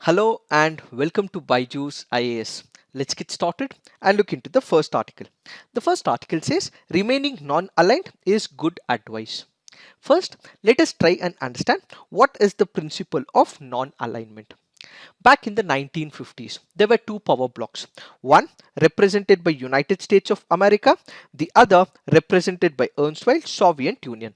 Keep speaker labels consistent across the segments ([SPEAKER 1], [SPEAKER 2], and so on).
[SPEAKER 1] Hello and welcome to Byju's IAS. Let's get started and look into the first article. The first article says remaining non-aligned is good advice. First, let us try and understand what is the principle of non-alignment. Back in the 1950s, there were two power blocks. One represented by United States of America, the other represented by erstwhile Soviet Union.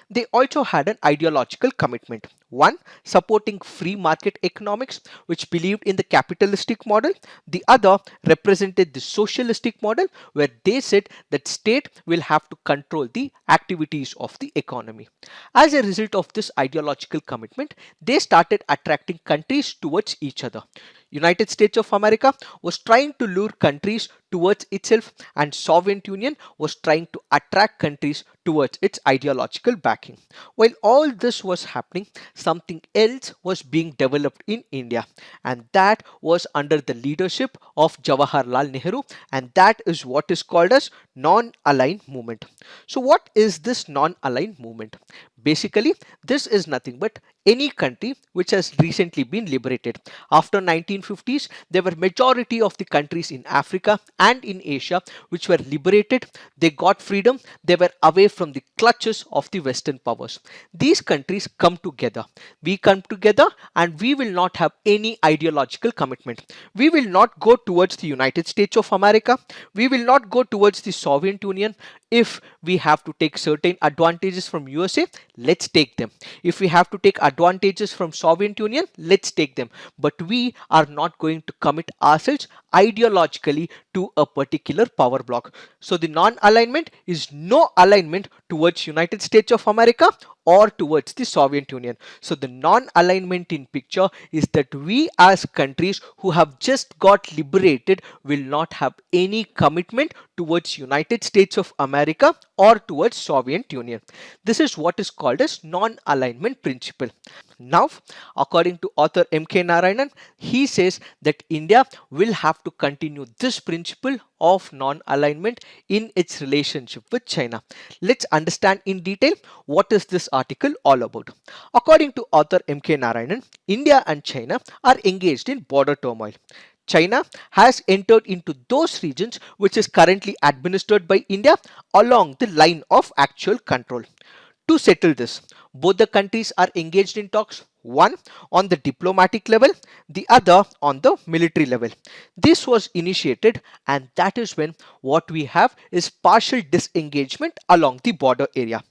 [SPEAKER 1] They also had an ideological commitment. One, supporting free market economics, which believed in the capitalistic model. The other represented the socialistic model, where they said that state will have to control the activities of the economy. As a result of this ideological commitment, they started attracting countries towards each other. United States of America was trying to lure countries towards itself, and Soviet Union was trying to attract countries towards its ideological backing. While all this was happening, something else was being developed in India, and that was under the leadership of Jawaharlal Nehru, and that is what is called as non-aligned movement. So what is this non-aligned movement? Basically, this is nothing but any country which has recently been liberated. After 1950s, there were majority of the countries in Africa and in Asia which were liberated. They got freedom. They were away from the clutches of the Western powers. These countries come together. We come together and we will not have any ideological commitment. We will not go towards the United States of America. We will not go towards the Soviet Union. If we have to take certain advantages from USA, let's take them. If we have to take advantages from Soviet Union, let's take them. But we are not going to commit ourselves ideologically to a particular power block. So the non-alignment is no alignment towards United States of America or towards the Soviet Union. So the non-alignment in picture is that we as countries who have just got liberated will not have any commitment towards United States of America or towards Soviet Union. This is what is called as non-alignment principle. Now, according to author M.K. Narayanan, he says that India will have to continue this principle of non-alignment in its relationship with China. Let's understand in detail what is this article all about. According to author M.K. Narayanan, India and China are engaged in border turmoil. China has entered into those regions which is currently administered by India along the line of actual control. To settle this, both the countries are engaged in talks, one on the diplomatic level, the other on the military level. This was initiated, and that is when what we have is partial disengagement along the border area.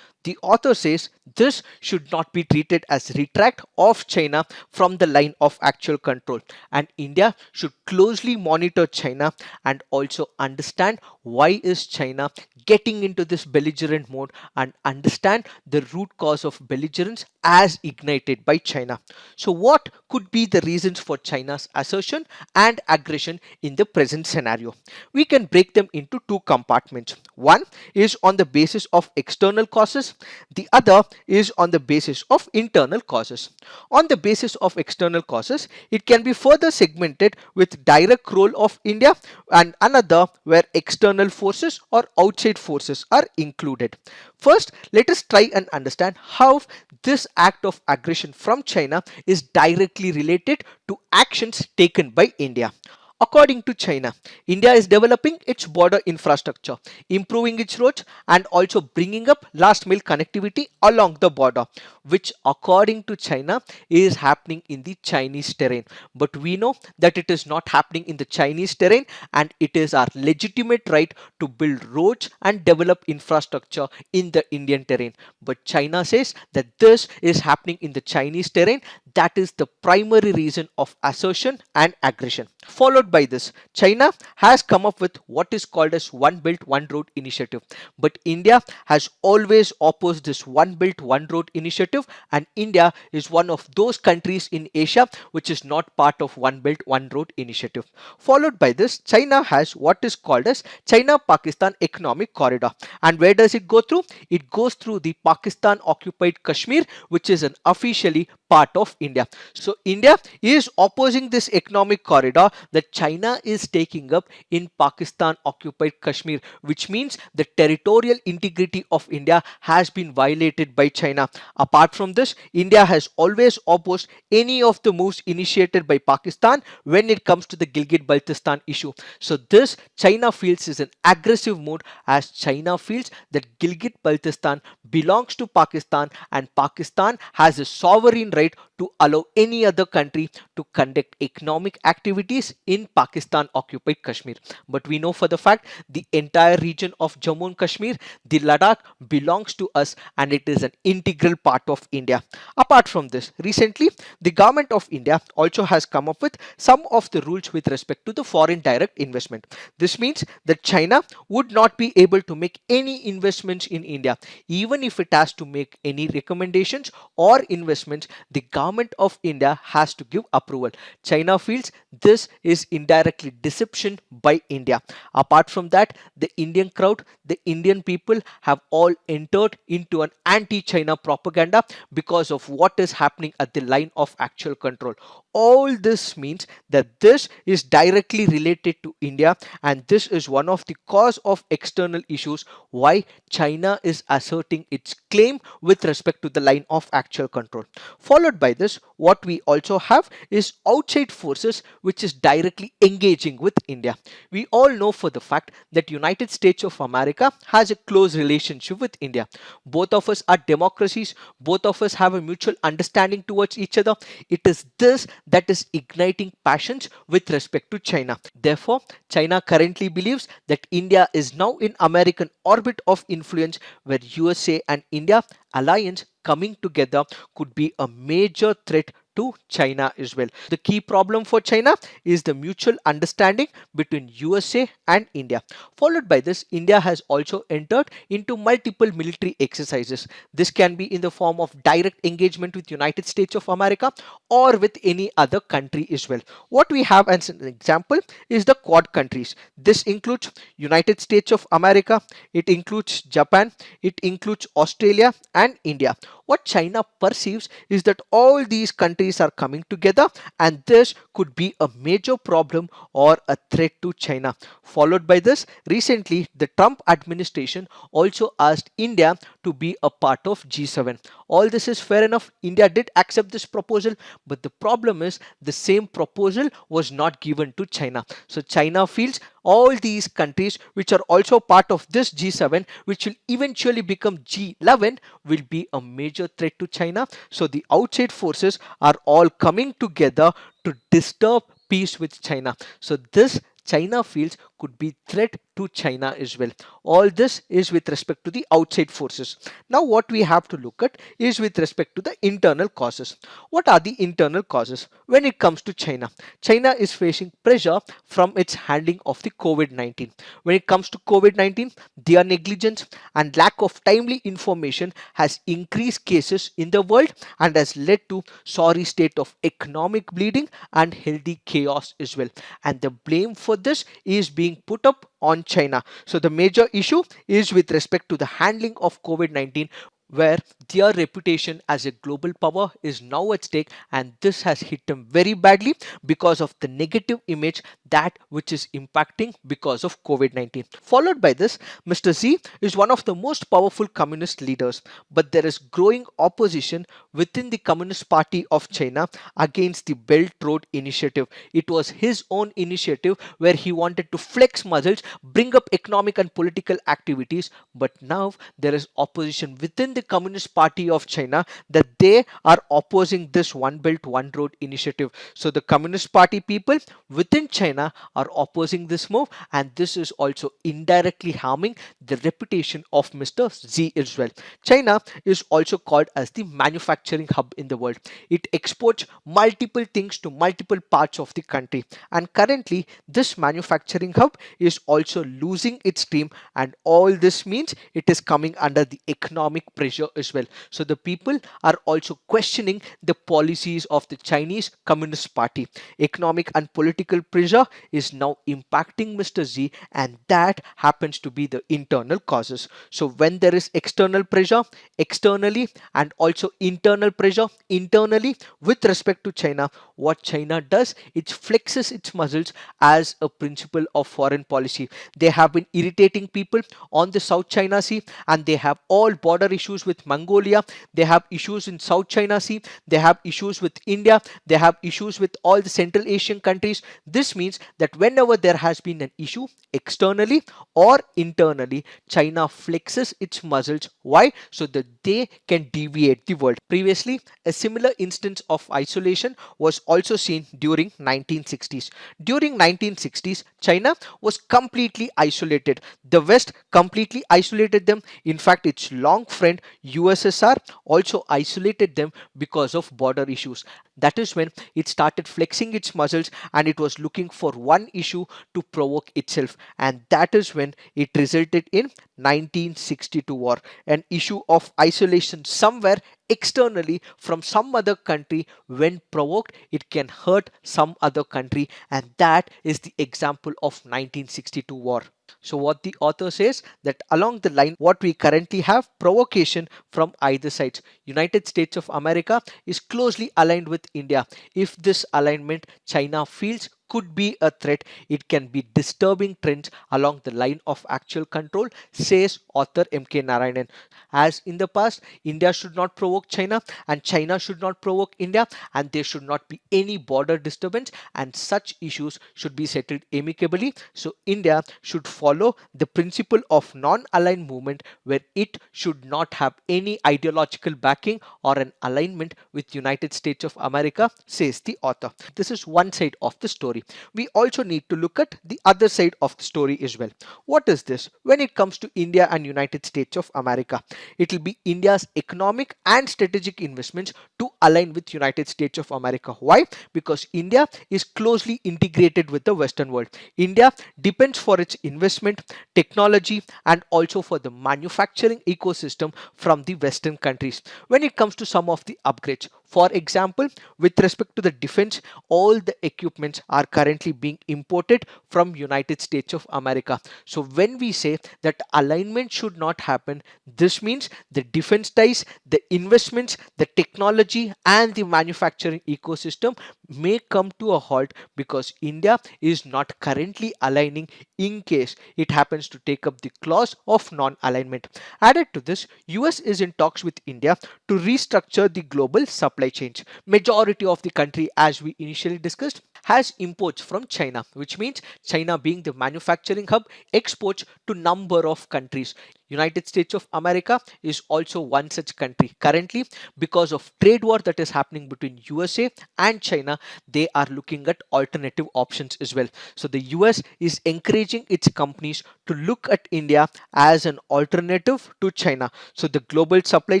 [SPEAKER 1] The author says this should not be treated as retract of China from the line of actual control, and India should closely monitor China and also understand why is China getting into this belligerent mode and understand the root cause of belligerence as ignited by China. So what could be the reasons for China's assertion and aggression in the present scenario? We can break them into two compartments. One is on the basis of external causes, the other is on the basis of internal causes. On the basis of external causes, it can be further segmented with direct role of India and another where external forces or outside forces are included. First, let us try and understand how this act of aggression from China is directly related to actions taken by India. According to China, India is developing its border infrastructure, improving its roads, and also bringing up last mile connectivity along the border, which according to China is happening in the Chinese terrain. But we know that it is not happening in the Chinese terrain, and it is our legitimate right to build roads and develop infrastructure in the Indian terrain. But China says that this is happening in the Chinese terrain. That is the primary reason of assertion and aggression. Followed by this, China has come up with what is called as One Belt One Road initiative. But India has always opposed this One Belt One Road initiative, and India is one of those countries in Asia which is not part of One Belt One Road initiative. Followed by this, China has what is called as China-Pakistan Economic Corridor. And where does it go through? It goes through the Pakistan occupied Kashmir, which is an officially part of India. So India is opposing this economic corridor that China is taking up in Pakistan occupied Kashmir, which means the territorial integrity of India has been violated by China. Apart from this, India has always opposed any of the moves initiated by Pakistan when it comes to the Gilgit-Baltistan issue. So this China feels is an aggressive move, as China feels that Gilgit-Baltistan belongs to Pakistan and Pakistan has a sovereign right to allow any other country to conduct economic activities in Pakistan occupied Kashmir. But we know for the fact the entire region of Jammu and Kashmir, the Ladakh, belongs to us and it is an integral part of India. Apart from this, recently the government of India also has come up with some of the rules with respect to the foreign direct investment. This means that China would not be able to make any investments in India. Even if it has to make any recommendations or investments, the government of India has to give approval. China feels this is indirectly deception by India. Apart from that, the Indian crowd, the Indian people have all entered into an anti-China propaganda because of what is happening at the line of actual control. All this means that this is directly related to India, and this is one of the cause of external issues why China is asserting its claim with respect to the line of actual control. Followed by this, what we also have is outside forces which is directly engaging with India. We all know for the fact that United States of America has a close relationship with India. Both of us are democracies, both of us have a mutual understanding towards each other. It is this that is igniting passions with respect to China. Therefore, China currently believes that India is now in American orbit of influence, where USA and India alliance coming together could be a major threat to China as well. The key problem for China is the mutual understanding between USA and India. Followed by this, India has also entered into multiple military exercises. This can be in the form of direct engagement with United States of America or with any other country as well. What we have as an example is the Quad countries. This includes United States of America, it includes Japan, it includes Australia and India. What China perceives is that all these countries are coming together and this could be a major problem or a threat to China. Followed by this, recently the Trump administration also asked India to be a part of G7. All this is fair enough. India did accept this proposal, but the problem is the same proposal was not given to China. So China feels all these countries which are also part of this G7, which will eventually become G11, will be a major threat to China. So the outside forces are all coming together to disturb peace with China. So this China feels could be threat to China as well. All this is with respect to the outside forces. Now what we have to look at is with respect to the internal causes. What are the internal causes when it comes to China? China is facing pressure from its handling of the COVID-19. When it comes to COVID-19, their negligence and lack of timely information has increased cases in the world and has led to sorry state of economic bleeding and healthy chaos as well. And the blame for this is being put up on China. So the major issue is with respect to the handling of COVID-19, where their reputation as a global power is now at stake, and this has hit them very badly because of the negative image that which is impacting because of COVID-19. Followed by this, Mr. Xi is one of the most powerful communist leaders, but there is growing opposition within the Communist Party of China against the Belt Road Initiative. It was his own initiative where he wanted to flex muscles, bring up economic and political activities, but now there is opposition within the Communist Party of China that they are opposing this One Belt One Road initiative. So the Communist Party people within China are opposing this move, and this is also indirectly harming the reputation of Mr. Xi as well. China is also called as the manufacturing hub in the world. It exports multiple things to multiple parts of the country, and currently this manufacturing hub is also losing its steam, and all this means it is coming under the economic pressure pressure as well. So the people are also questioning the policies of the Chinese Communist Party. Economic and political pressure is now impacting Mr. Xi, and that happens to be the internal causes. So when there is external pressure externally and also internal pressure internally with respect to China, what China does, it flexes its muscles as a principle of foreign policy. They have been irritating people on the South China Sea, and they have all border issues with Mongolia. They have issues in South China Sea. They have issues with India. They have issues with all the Central Asian countries. This means that whenever there has been an issue externally or internally, China flexes its muscles. Why? So that they can deviate the world. Previously, a similar instance of isolation was also seen during 1960s. During 1960s, China was completely isolated. The West completely isolated them. In fact, its long friend USSR also isolated them because of border issues. That is when it started flexing its muscles, and it was looking for one issue to provoke itself, and that is when it resulted in 1962 war, an issue of isolation somewhere externally from some other country. When provoked, it can hurt some other country, and that is the example of 1962 war. So what the author says, that along the line what we currently have, provocation from either sides. United States of America is closely aligned with India. If this alignment China feels could be a threat, it can be disturbing trends along the line of actual control, says author MK Narayanan. As in the past, India should not provoke China, and China should not provoke India, and there should not be any border disturbance, and such issues should be settled amicably. So India should follow the principle of non-aligned movement, where it should not have any ideological backing or an alignment with United States of America, says the author. This is one side of the story. We also need to look at the other side of the story as well. What is this? When it comes to India and United States of America, it will be India's economic and strategic investments to align with United States of America. Why? Because India is closely integrated with the Western world. India depends for its investment, technology, and also for the manufacturing ecosystem from the Western countries. When it comes to some of the upgrades, for example, with respect to the defense, all the equipments are currently being imported from United States of America. So when we say that alignment should not happen, this means the defense ties, the investments, the technology, and the manufacturing ecosystem may come to a halt, because India is not currently aligning in case it happens to take up the clause of non-alignment. Added to this, US is in talks with India to restructure the global supply chains. Majority of the country, as we initially discussed, has imports from China, which means China being the manufacturing hub, exports to number of countries. United States of America is also one such country. Currently, because of trade war that is happening between USA and China, they are looking at alternative options as well. So the US is encouraging its companies to look at India as an alternative to China. So the global supply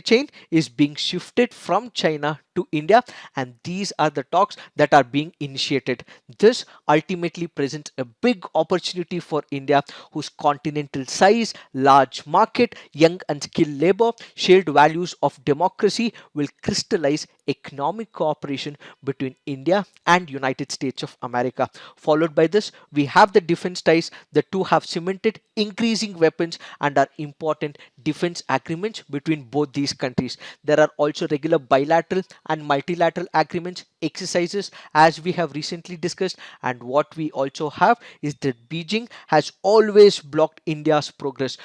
[SPEAKER 1] chain is being shifted from China to India, and these are the talks that are being initiated. This ultimately presents a big opportunity for India, whose continental size, large market, young and skilled labor, shared values of democracy will crystallize economic cooperation between India and United States of America. Followed by this, we have the defense ties. The two have cemented increasing weapons and are important defense agreements between both these countries. There are also regular bilateral and multilateral agreements, exercises, as we have recently discussed. And what we also have is that Beijing has always blocked India's progress.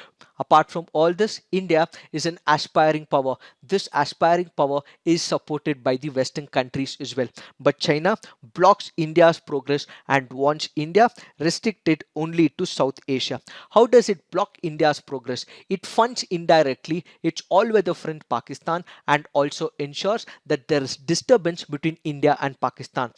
[SPEAKER 1] Apart from all this, India is an aspiring power. This aspiring power is supported by the Western countries as well. But China blocks India's progress and wants India restricted only to South Asia. How does it block India's progress? It funds indirectly its all-weather friend Pakistan, and also ensures that there is disturbance between India and Pakistan.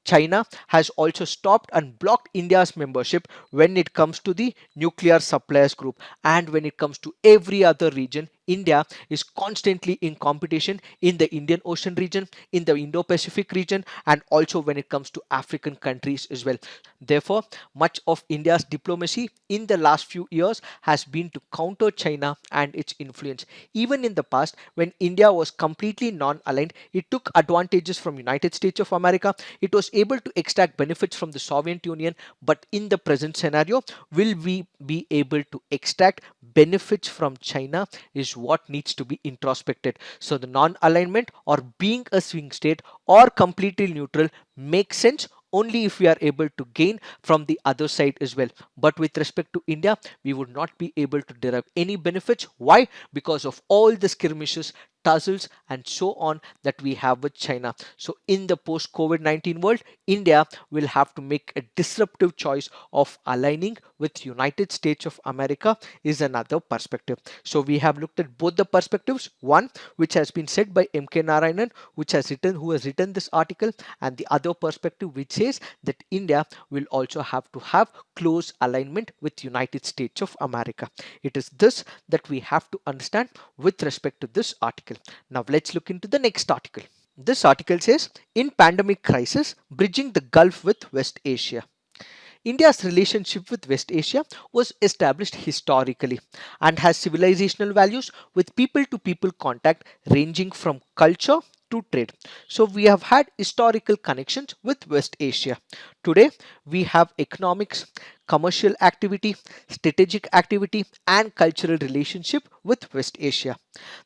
[SPEAKER 1] China has also stopped and blocked India's membership when it comes to the nuclear suppliers group, and when it comes to every other region, India is constantly in competition in the Indian Ocean region, in the Indo-Pacific region, and also when it comes to African countries as well. Therefore, much of India's diplomacy in the last few years has been to counter China and its influence. Even in the past, when India was completely non-aligned, it took advantages from United States of America. It was able to extract benefits from the Soviet Union. But in the present scenario, will we be able to extract benefits from China is what needs to be introspected. So the non-alignment or being a swing state or completely neutral makes sense only if we are able to gain from the other side as well. But with respect to India, we would not be able to derive any benefits. Why? Because of all the skirmishes, tussles, and so on that we have with China. So in the post COVID-19 world, India will have to make a disruptive choice of aligning with United States of America is another perspective. So we have looked at both the perspectives. One which has been said by MK Narayanan, who has written this article, and the other perspective which says that India will also have to have close alignment with United States of America. It is this that we have to understand with respect to this article. Now let's look into the next article. This article says, in pandemic crisis, bridging the Gulf with West Asia. India's relationship with West Asia was established historically and has civilizational values with people to people contact ranging from culture to trade. So we have had historical connections with West Asia. Today we have economics, commercial activity, strategic activity, and cultural relationship with West Asia.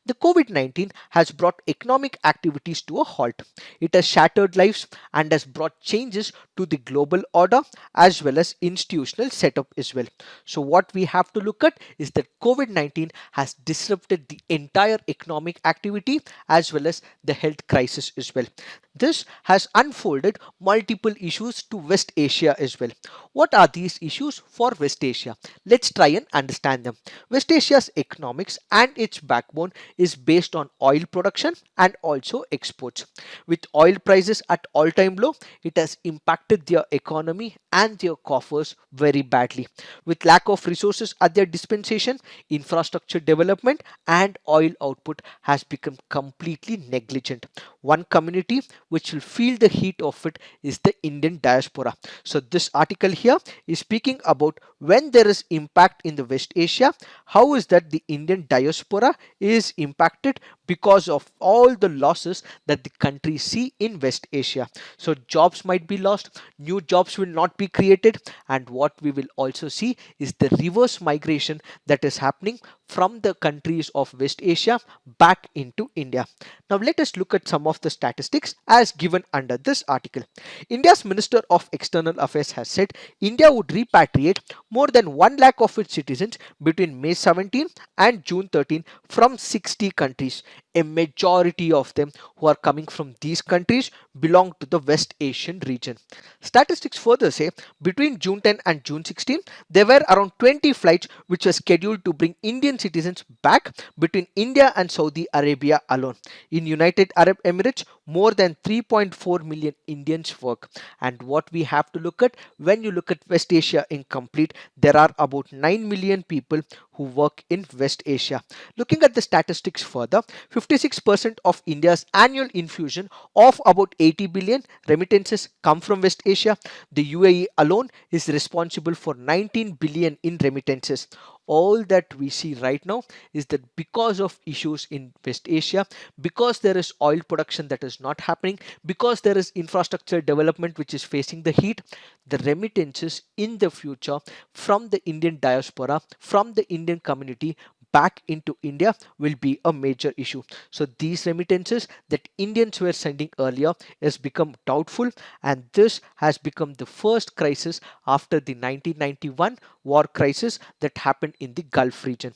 [SPEAKER 1] The COVID-19 has brought economic activities to a halt. It has shattered lives and has brought changes to the global order as well as institutional setup as well. So what we have to look at is that COVID-19 has disrupted the entire economic activity as well as the health crisis as well. This has unfolded multiple issues to West Asia as well. What are these issues for West Asia? Let's try and understand them. West Asia's economics and its backbone is based on oil production and also exports. With oil prices at all-time low, it has impacted their economy and their coffers very badly. With lack of resources at their dispensation, infrastructure development and oil output has become completely negligent. One community which will feel the heat of it is the Indian diaspora. So this article here is speaking about when there is impact in the West Asia, how is that the Indian diaspora is impacted because of all the losses that the country see in West Asia. So jobs might be lost, new jobs will not be created, and what we will also see is the reverse migration that is happening from the countries of West Asia back into India. Now let us look at some of the statistics as given under this article. India's Minister of External Affairs has said India would repatriate more than 1 lakh of its citizens between May 17 and June 13 from 60 countries. A majority of them who are coming from these countries belong to the West Asian region. Statistics further say between June 10 and June 16, there were around 20 flights which were scheduled to bring Indian citizens back between India and Saudi Arabia alone. In United Arab Emirates, more than 3.4 million Indians work. And what we have to look at when you look at West Asia in complete, there are about 9 million people who work in West Asia. Looking at the statistics further, 56% of India's annual infusion of about 80 billion remittances come from West Asia. The UAE alone is responsible for 19 billion in remittances. All that we see right now is that because of issues in West Asia, because there is oil production that is not happening, because there is infrastructure development which is facing the heat, the remittances in the future from the Indian diaspora, from the Indian community back into India will be a major issue. So these remittances that Indians were sending earlier has become doubtful, and this has become the first crisis after the 1991 war crisis that happened in the Gulf region.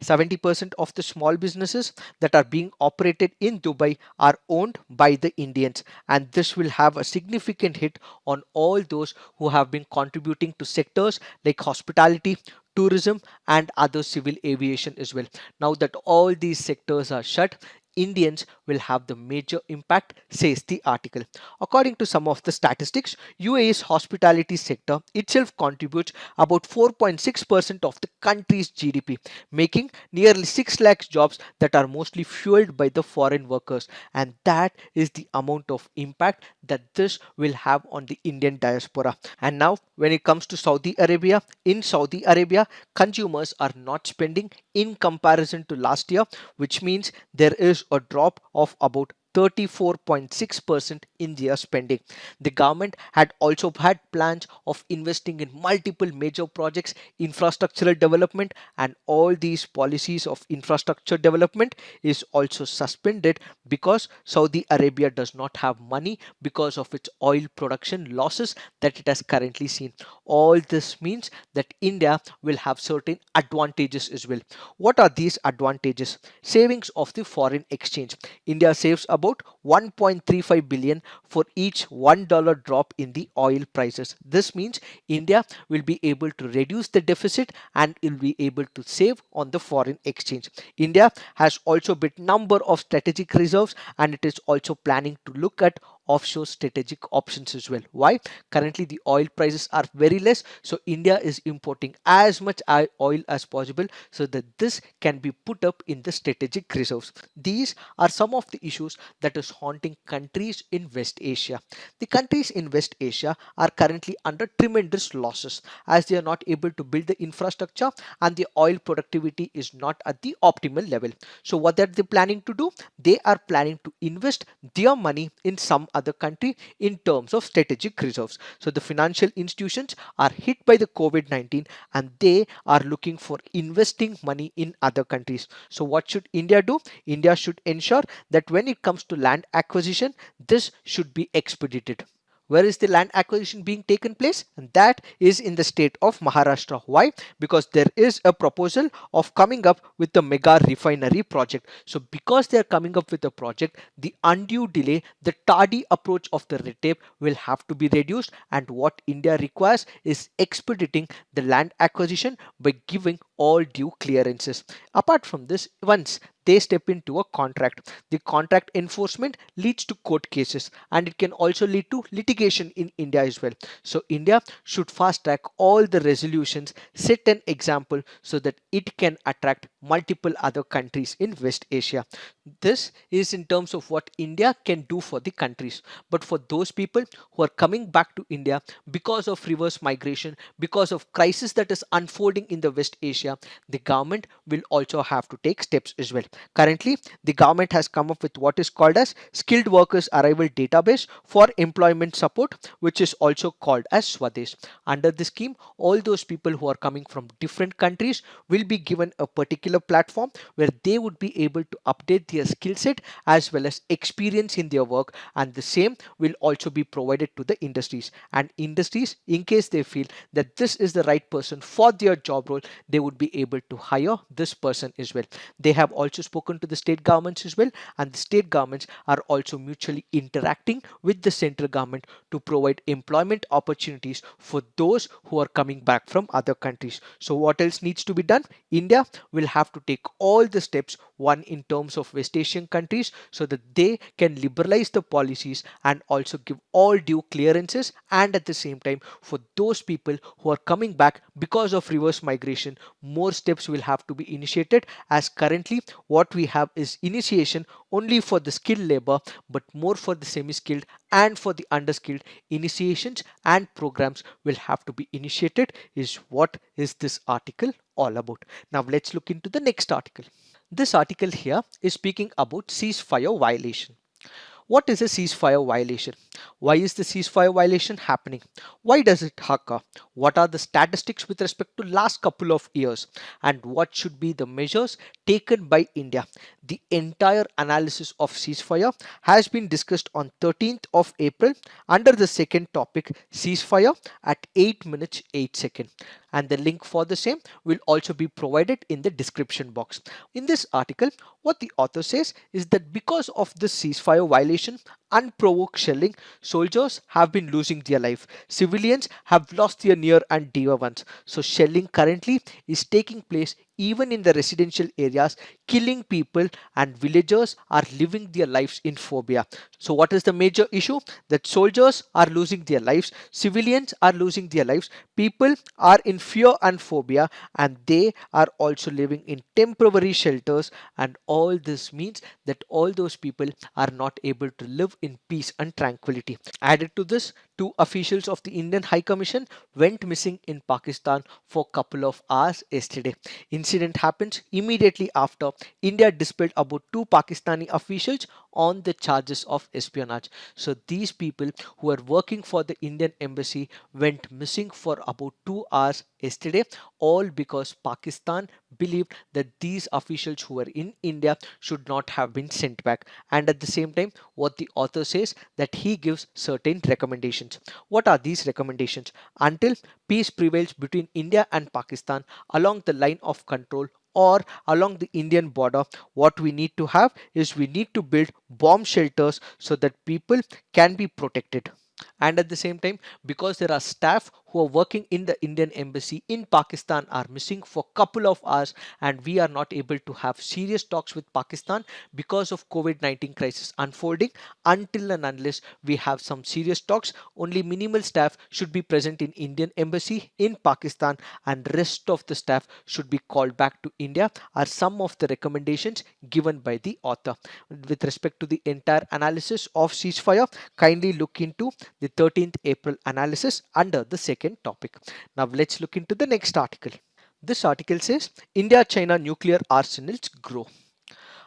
[SPEAKER 1] 70% of the small businesses that are being operated in Dubai are owned by the Indians, and this will have a significant hit on all those who have been contributing to sectors like hospitality, tourism, and other civil aviation as well. Now that all these sectors are shut, Indians will have the major impact, says the article. According to some of the statistics, UAE's hospitality sector itself contributes about 4.6% of the country's GDP, making nearly 6 lakhs jobs that are mostly fueled by the foreign workers. And that is the amount of impact that this will have on the Indian diaspora. And now, when it comes to Saudi Arabia, in Saudi Arabia, consumers are not spending in comparison to last year, which means there is a drop of about 34.6% in their spending. The government had also had plans of investing in multiple major projects, infrastructural development, and all these policies of infrastructure development is also suspended because Saudi Arabia does not have money because of its oil production losses that it has currently seen. All this means that India will have certain advantages as well. What are these advantages? Savings of the foreign exchange. India saves about 1.35 billion for each $1 drop in the oil prices. This means India will be able to reduce the deficit and will be able to save on the foreign exchange. India has also built number of strategic reserves and it is also planning to look at offshore strategic options as well. Why? Currently the oil prices are very less, so India is importing as much oil as possible so that this can be put up in the strategic reserves. These are some of the issues that is haunting countries in West Asia. The countries in West Asia are currently under tremendous losses as they are not able to build the infrastructure and the oil productivity is not at the optimal level. So what are they planning to do? They are planning to invest their money in some other country in terms of strategic reserves. So the financial institutions are hit by the COVID-19 and they are looking for investing money in other countries. So what should India do? India should ensure that when it comes to land acquisition, this should be expedited. Where is the land acquisition being taken place? And that is in the state of Maharashtra. Why? Because there is a proposal of coming up with the mega refinery project. So because they are coming up with a project, the undue delay, the tardy approach of the red tape will have to be reduced, and what India requires is expediting the land acquisition by giving all due clearances. Apart from this, once they step into a contract, the contract enforcement leads to court cases and it can also lead to litigation in India as well. So India should fast track all the resolutions, set an example so that it can attract multiple other countries in West Asia. This is in terms of what India can do for the countries. But for those people who are coming back to India because of reverse migration, because of crisis that is unfolding in the West Asia, the government will also have to take steps as well. Currently, the government has come up with what is called as Skilled Workers Arrival Database for Employment Support, which is also called as Swadesh. Under the scheme, all those people who are coming from different countries will be given a particular platform where they would be able to update their skill set as well as experience in their work, and the same will also be provided to the industries. And industries, in case they feel that this is the right person for their job role, they would be able to hire this person as well. They have also spoken to the state governments as well, and the state governments are also mutually interacting with the central government to provide employment opportunities for those who are coming back from other countries. So what else needs to be done? India will have to take all the steps, one in terms of West Asian countries, so that they can liberalize the policies and also give all due clearances, and at the same time for those people who are coming back because of reverse migration, more steps will have to be initiated, as currently what we have is initiation only for the skilled labor but more for the semi-skilled and for the underskilled. Initiations and programs will have to be initiated is what is this article all about. Now let's look into the next article. This article here is speaking about ceasefire violation. What is a ceasefire violation? Why is the ceasefire violation happening? Why does it occur? What are the statistics with respect to last couple of years? And what should be the measures taken by India? The entire analysis of ceasefire has been discussed on 13th of April under the second topic, ceasefire, at 8 minutes 8 seconds. And the link for the same will also be provided in the description box. In this article, what the author says is that because of this ceasefire violation, unprovoked shelling, soldiers have been losing their life. Civilians have lost their near and dear ones. So shelling currently is taking place even in the residential areas, killing people, and villagers are living their lives in phobia. So what is the major issue? That soldiers are losing their lives, civilians are losing their lives, people are in fear and phobia, and they are also living in temporary shelters, and all this means that all those people are not able to live in peace and tranquility. Added to this, two officials of the Indian High Commission went missing in Pakistan for a couple of hours yesterday. Incident happens immediately after India dispelled about two Pakistani officials on the charges of espionage. So these people who are working for the Indian embassy went missing for about 2 hours yesterday, all because Pakistan believed that these officials who were in India should not have been sent back. And at the same time, what the author says that he gives certain recommendations. What are these recommendations? Until peace prevails between India and Pakistan along the line of control or along the Indian border, what we need to have is we need to build bomb shelters so that people can be protected. And at the same time, because there are staff who are working in the Indian embassy in Pakistan are missing for a couple of hours, and we are not able to have serious talks with Pakistan because of COVID-19 crisis unfolding. Until and unless we have some serious talks, only minimal staff should be present in Indian embassy in Pakistan, and rest of the staff should be called back to India, are some of the recommendations given by the author. With respect to the entire analysis of ceasefire, kindly look into the 13th April analysis under the second topic. Now let's look into the next article. This article says India-China nuclear arsenals grow.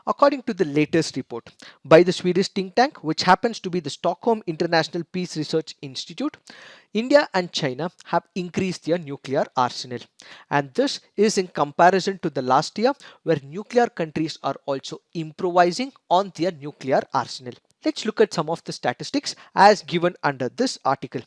[SPEAKER 1] According to the latest report by the Swedish think tank, which happens to be the Stockholm International Peace Research Institute, India and China have increased their nuclear arsenal. And this is in comparison to the last year, where nuclear countries are also improvising on their nuclear arsenal. Let's look at some of the statistics as given under this article.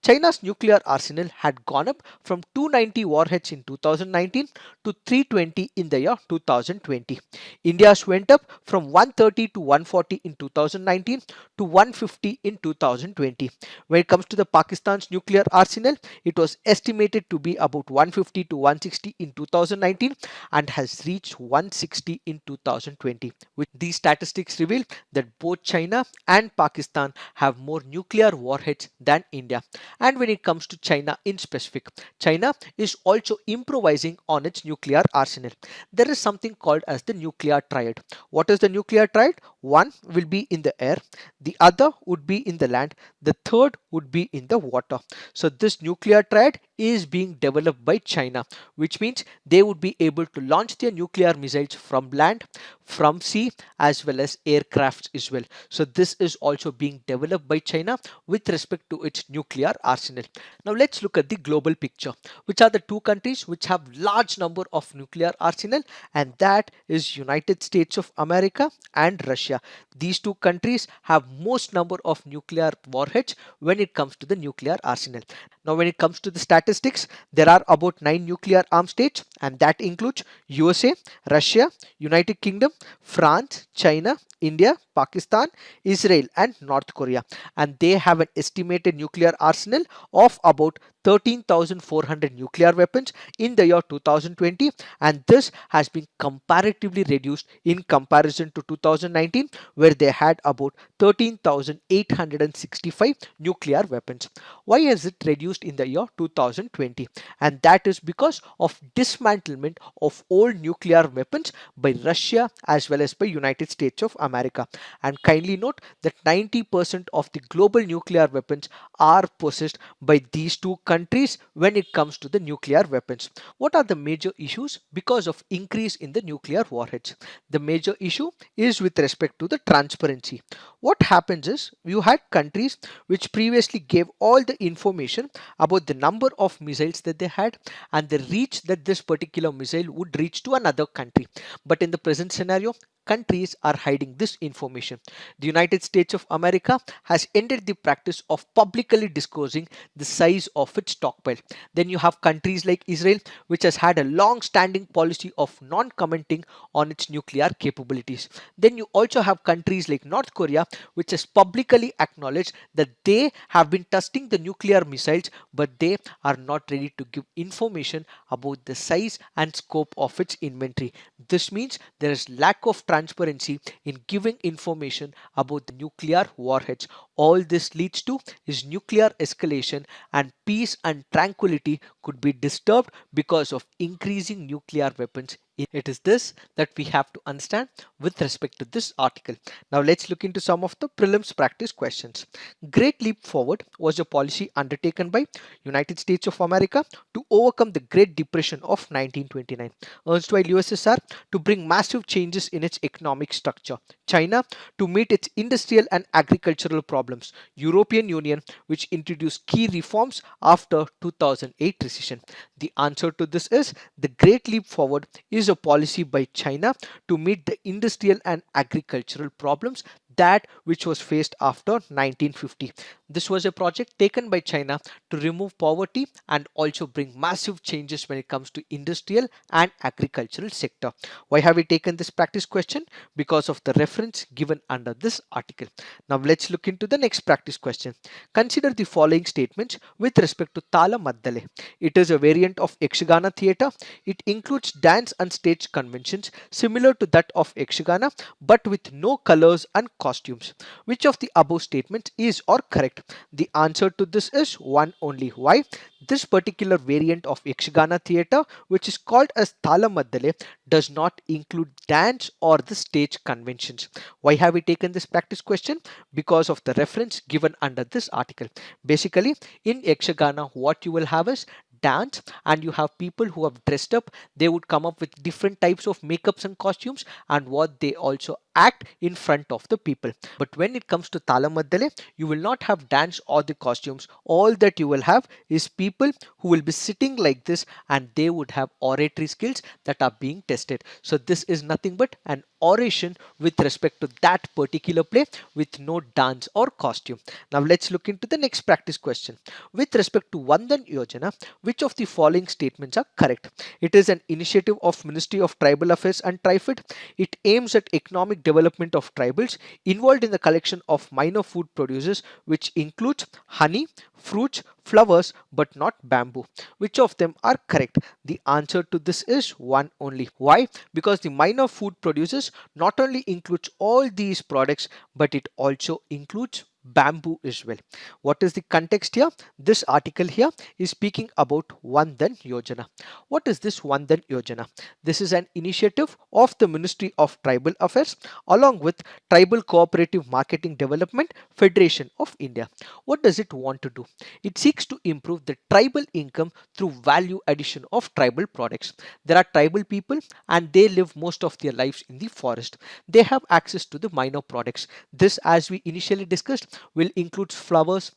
[SPEAKER 1] China's nuclear arsenal had gone up from 290 warheads in 2019 to 320 in the year 2020. India's went up from 130 to 140 in 2019 to 150 in 2020. When it comes to the Pakistan's nuclear arsenal, it was estimated to be about 150 to 160 in 2019 and has reached 160 in 2020. With these statistics reveal that both China and Pakistan have more nuclear warheads than India. And when it comes to China in specific, China is also improvising on its nuclear arsenal. There is something called as the nuclear triad. What is the nuclear triad? One will be in the air, the other would be in the land, the third would be in the water. So this nuclear triad is being developed by China, which means they would be able to launch their nuclear missiles from land, from sea, as well as aircrafts as well. So this is also being developed by China with respect to its nuclear arsenal. Now let's look at the global picture, which are the two countries which have large number of nuclear arsenal, and that is United States of America and Russia. These two countries have most number of nuclear warheads when it comes to the nuclear arsenal. Now when it comes to the statistics, there are about 9 nuclear armed states, and that includes USA, Russia, United Kingdom, France, China, India, Pakistan, Israel and North Korea, and they have an estimated nuclear arsenal of about 13,400 nuclear weapons in the year 2020, and this has been comparatively reduced in comparison to 2019, where they had about 13,865 nuclear weapons. Why is it reduced in the year 2020? And that is because of dismantlement of old nuclear weapons by Russia as well as by United States of America. And kindly note that 90% of the global nuclear weapons are possessed by these two countries when it comes to the nuclear weapons. What are the major issues because of increase in the nuclear warheads? The major issue is with respect to the transparency. What happens is you had countries which previously gave all the information about the number of missiles that they had and the reach that this particular missile would reach to another country. But in the present scenario, countries are hiding this information. The United States of America has ended the practice of publicly disclosing the size of its stockpile. Then you have countries like Israel, which has had a long standing policy of non commenting on its nuclear capabilities. Then you also have countries like North Korea, which has publicly acknowledged that they have been testing the nuclear missiles, but they are not ready to give information about the size and scope of its inventory. This means there is lack of transparency in giving information about the nuclear warheads. All this leads to is nuclear escalation, and peace and tranquility could be disturbed because of increasing nuclear weapons. It is this that we have to understand with respect to this article. Now let's look into some of the prelims practice questions. Great Leap Forward was a policy undertaken by United States of America to overcome the Great Depression of 1929. Erstwhile USSR to bring massive changes in its economic structure. China to meet its industrial and agricultural problems. European Union which introduced key reforms after 2008 recession. The answer to this is the Great Leap Forward is a policy by China to meet the industrial and agricultural problems that which was faced after 1950. This was a project taken by China to remove poverty and also bring massive changes when it comes to industrial and agricultural sector. Why have we taken this practice question? Because of the reference given under this article. Now let's look into the next practice question. Consider the following statements with respect to Tala Maddale. It is a variant of Yakshagana theatre. It includes dance and stage conventions similar to that of Yakshagana but with no colors and costumes. Which of the above statements is or correct? The answer to this is one only. Why? This particular variant of Yakshagana theatre, which is called as Thala Maddale, does not include dance or the stage conventions. Why have we taken this practice question? Because of the reference given under this article. Basically, in Yakshagana, what you will have is dance, and you have people who have dressed up. They would come up with different types of makeups and costumes, and what they also act in front of the people. But when it comes to Talamaddale, you will not have dance or the costumes. All that you will have is people who will be sitting like this, and they would have oratory skills that are being tested. So this is nothing but an oration with respect to that particular play with no dance or costume. Now let's look into the next practice question. With respect to Vandan Yojana, which of the following statements are correct? It is an initiative of Ministry of Tribal Affairs and TriFed. It aims at economic development of tribals involved in the collection of minor food producers, which includes honey, fruits, flowers, but not bamboo. Which of them are correct? The answer to this is one only. Why? Because the minor food producers not only includes all these products, but it also includes bamboo as well. What is the context here? This article here is speaking about Vandan Yojana. What is this Vandan Yojana? This is an initiative of the Ministry of Tribal Affairs along with Tribal Cooperative Marketing Development Federation of India. What does it want to do? It seeks to improve the tribal income through value addition of tribal products. There are tribal people and they live most of their lives in the forest. They have access to the minor products. This, as we initially discussed, will include flowers,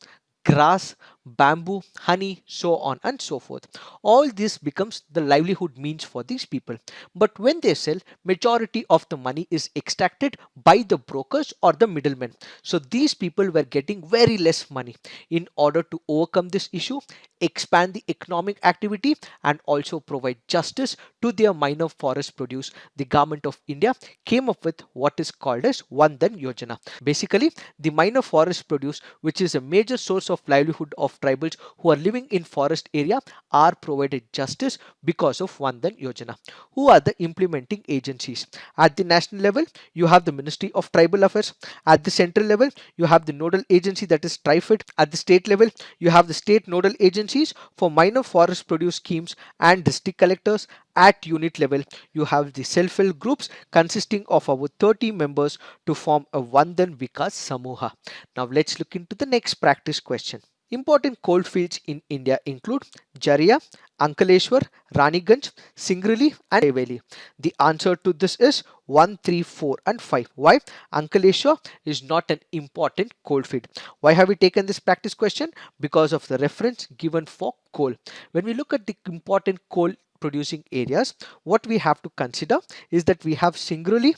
[SPEAKER 1] grass, bamboo, honey, so on and so forth. All this becomes the livelihood means for these people. But when they sell, majority of the money is extracted by the brokers or the middlemen. So these people were getting very less money. In order to overcome this issue, expand the economic activity and also provide justice to their minor forest produce, the government of India came up with what is called as Vandan Yojana. Basically, the minor forest produce, which is a major source of livelihood of tribals who are living in forest area, are provided justice because of Vandan Yojana. Who are the implementing agencies? At the national level, you have the Ministry of Tribal Affairs. At the central level, you have the nodal agency, that is TriFed. At the state level, you have the state nodal agencies for minor forest produce schemes and district collectors. At unit level, you have the self-help groups consisting of about 30 members to form a Vandan Vikas Samuha. Now let's look into the next practice question. Important coal fields in India include Jaria, Ankaleshwar, Raniganj, Singrauli and Develi. The answer to this is 1, 3, 4 and 5. Why? Ankaleshwar is not an important coal field. Why have we taken this practice question? Because of the reference given for coal. When we look at the important coal producing areas, what we have to consider is that we have Singrauli,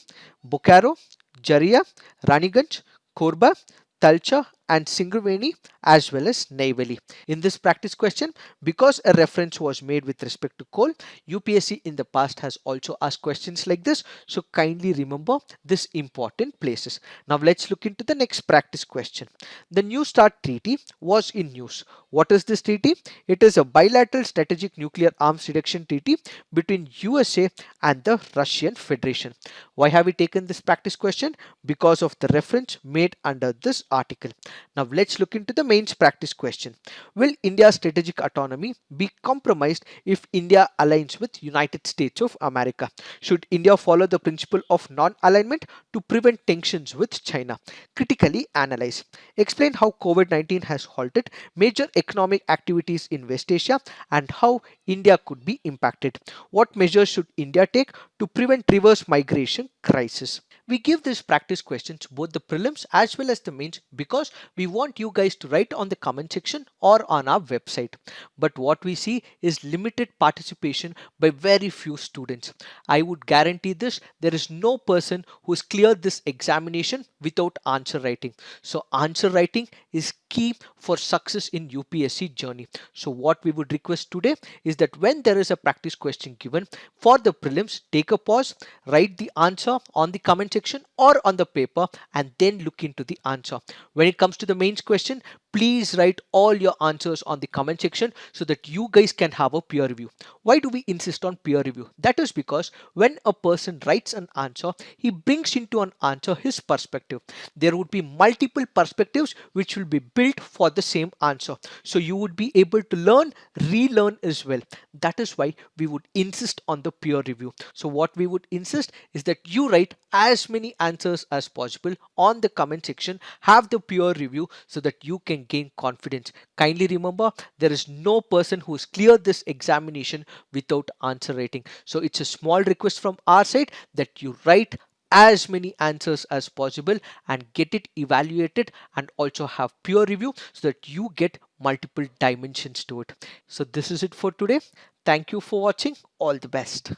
[SPEAKER 1] Bokaro, Jaria, Raniganj, Korba, Talcha and Singarveni as well as Neyveli. In this practice question, because a reference was made with respect to coal, UPSC in the past has also asked questions like this. So kindly remember this important places. Now let's look into the next practice question. The New START treaty was in news. What is this treaty? It is a bilateral strategic nuclear arms reduction treaty between USA and the Russian Federation. Why have we taken this practice question? Because of the reference made under this article. Now let's look into the mains practice question. Will India's strategic autonomy be compromised if India aligns with United States of America? Should India follow the principle of non-alignment to prevent tensions with China? Critically analyze. Explain how COVID-19 has halted major economic activities in West Asia and how India could be impacted. What measures should India take to prevent reverse migration crisis? We give these practice questions both the prelims as well as the mains because we want you guys to write on the comment section or on our website. But what we see is limited participation by very few students. I would guarantee this, there is no person who's cleared this examination without answer writing. So answer writing is key for success in UPSC journey. So what we would request today is that when there is a practice question given for the prelims, take a pause, write the answer on the comment section or on the paper and then look into the answer. When it comes to the mains question, please write all your answers on the comment section so that you guys can have a peer review. Why do we insist on peer review? That is because when a person writes an answer, he brings into an answer his perspective. There would be multiple perspectives which will be built for the same answer. So you would be able to learn, relearn as well. That is why we would insist on the peer review. So what we would insist is that you write as many answers as possible on the comment section, have the peer review so that you can gain confidence. Kindly remember, there is no person who has cleared this examination without answer writing. So it's a small request from our side that you write as many answers as possible and get it evaluated and also have peer review so that you get multiple dimensions to it. So this is it for today. Thank you for watching. All the best.